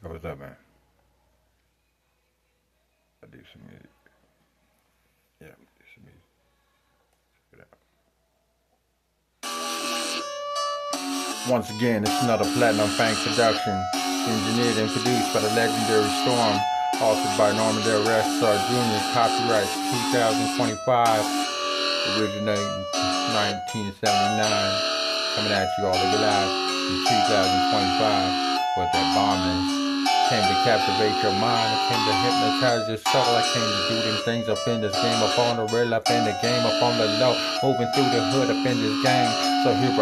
Oh, what's up, man? I do some music. Yeah, I do some music. Check it out. Once again, it's another Platinum Fang production, engineered and produced by the legendary Storm, authored by Norman Del Resta Jr., copyright 2025, originating 1979, coming at you all live in 2025 with that bombing. Came to captivate your mind, I came to hypnotize your soul, I came to do them things up in this game, up on the real, up in the game, up on the low, moving through the hood, up in this game. So here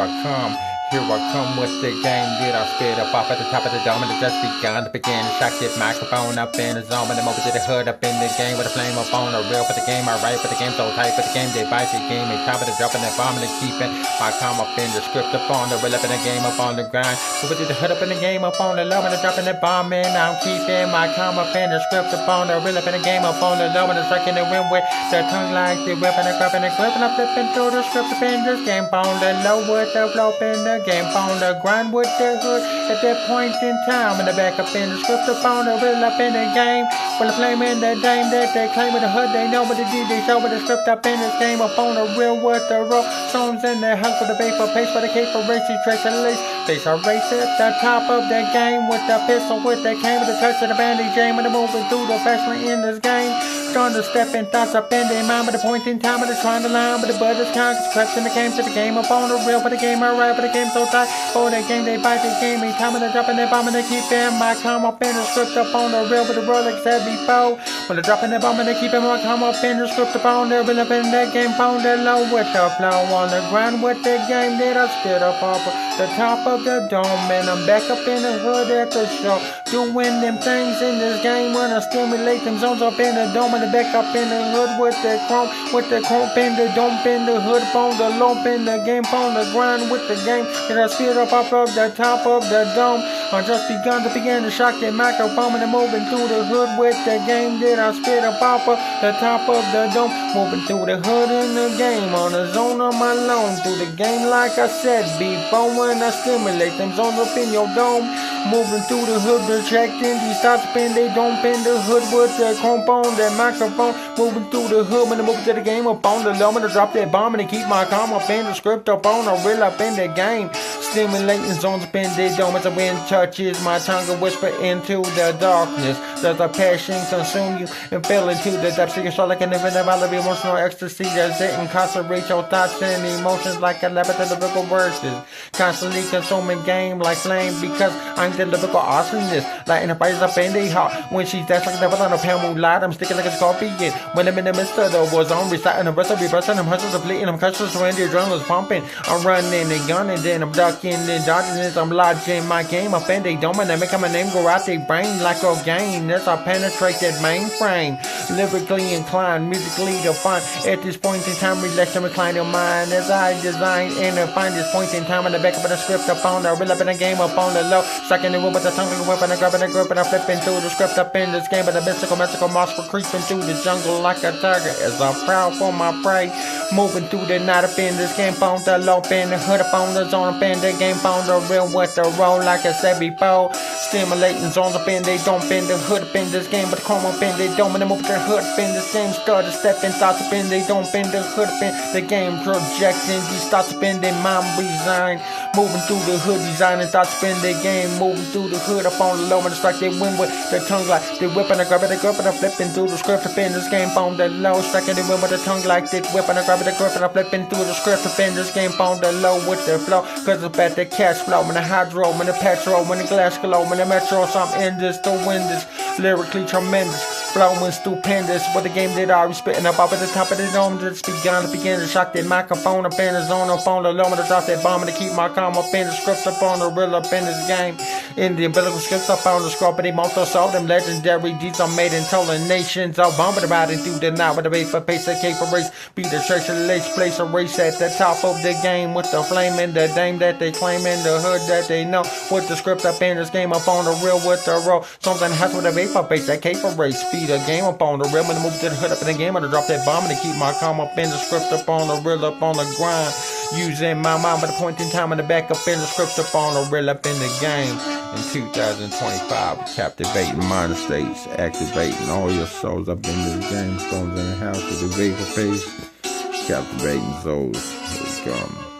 I come with the game. Did I spit up off at the top of the dome and it just begun to begin to shock this microphone up in the zone, but I'm over to the hood, up in the game with a flame up on the real, but the game alright, but the game so tight, but the game they bite the game, they top of the dropping that bomb and they keeping my calm up in the script up on the real, up in the game, up on the grind, over to the hood, up in the game, up on the low, and the dropping that bomb and I'm keeping my calm up in the script up on the real, up in the game, up on the low, and the striking the wind with the tongue like the whip and the grip and the grip, and I'm flipping through the script up in this game, on the low with the flow in the game, on the grind with the hood at that point in time, and the back up in the script up on the real, up in the game, with the flame in the dame that they claim with the hood, they know what they did, they show with the script up in this game, up on the real with the roll, songs in the house with the vapor pace for the cape for racy, trace and lace, face a race at the top of the game with the pistol with the cane with the touch of the bandage aim and the moving through the fastly in this game. Starting to step in thoughts up in their mind, but the point in time, but the trying to line, but the butters count, cause crept in the game to the game up on the real, but the game alright, but the game so tight. For the game, they bite the game, they time and they dropping their bomb and they keep in my calm up in the script up on the real, but the world like said before. When they're dropping their bomb and they keep in my calm up in the script up on the real, up in the game, on the low with the flow on the ground with the game, that I spit up off the top of the dome, and I'm back up in the hood at the show, doing them things in this game when I stimulate them zones up in the dome, and the back up in the hood with the chrome in the dome, in the hood on the low, in the game, on the grind with the game, and I spit up off of the top of the dome. I just begun to shock the microphone and I'm moving through the hood with the game that I spit up off of the top of the dome, moving through the hood in the game on the zone of my loan, through the game like I said before, when I stimulate them zones up in your dome, moving through the hood, projecting these thoughts up in they don't in the hood with the chrome on the microphone, moving through the hood when I move to the game up on the low, and I drop that bomb and I keep my calm up in the script up on the real, up in the game, stimulating zones up in the dome as the wind touches my tongue and whisper into the darkness. Does the passion consume you and fell into the depths of your soul like an infinite valley of emotional ecstasy? Does it incarcerate your thoughts and emotions like a labyrinth of lyrical verses? Constantly consuming game like flame because I'm the lyrical arsonist. Lighting the fires up in the heart when she's dancing like the devil on a pale moonlight. I'm sticking like a scorpion when I'm in the midst of the war zone, reciting the verse of reversing. I'm hustling, fleeting, I'm cursing, when the adrenaline's pumping. I'm running and gunning, then I'm ducking and dodging as I'm lodging my game up in they dome, and I make my name go out their brain like a game as I penetrate that mainframe. Lyrically inclined, musically defined. At this point in time, relax and recline your mind as I design and define this point in time. In the back of the script up on the real, up in the game up on the low, stuck in the room with the tongue like a whip and I grab and I grip and I flip into the script up in this game. But the mystical monster creeping through the jungle like a tiger as I prowl for my prey. Moving through the night up in this game, on the low, in the hood up on the zone, up in the game, on the real with the roll like I said before. Stimulating zones up in they don't bend the hood up in this game, but the chrome up in they don't, and they move the hood up in this game, started stepping thoughts up in they don't bend the hood up in the game, projecting these thoughts up in their mind resign, moving through the hood, designing thoughts up in their game, moving through the hood up on the low, and it's like they win with their tongue like they whip and I grab it, they grip and I flipping through the script up in this game, on the low, striking they win with their tongue like they whip and I grab it, they grip and I flipping through the script up in this game, on the low with the flow, cause it's about the cash flow, when the hydro, when the petrol, when the glass glow, when the metro, so I'm in this, the wind is lyrically tremendous, flowing stupendous, with the game that I already spitting up at the top of the dome, just begun to shock that microphone up in the zone, up on the low, and I drop that bomb and to keep my calm up in the script up on the real, up in this game, in the umbilical scripts up on the scope, and they multi soul, them legendary deeds are made in telling nations, I'll bomb it riding through the night with a vapor pace, a cape for race, be the church of the lace, place a race at the top of the game, with the flame and the dame that they claim in the hood that they know, with the script up in this game up on the real with the roll, something has with a vapor pace, that cape for race, speed a game up on the real, when I move to the hood up in the game, and I drop that bomb and to keep my calm up in the script up on the real, up on the grind. Using my mind at a point in time in the back up in the script up on a real up in the game. In 2025, captivating mind states, activating all your souls up in this game. Stones in the house with the vapor face, captivating souls. Here we come.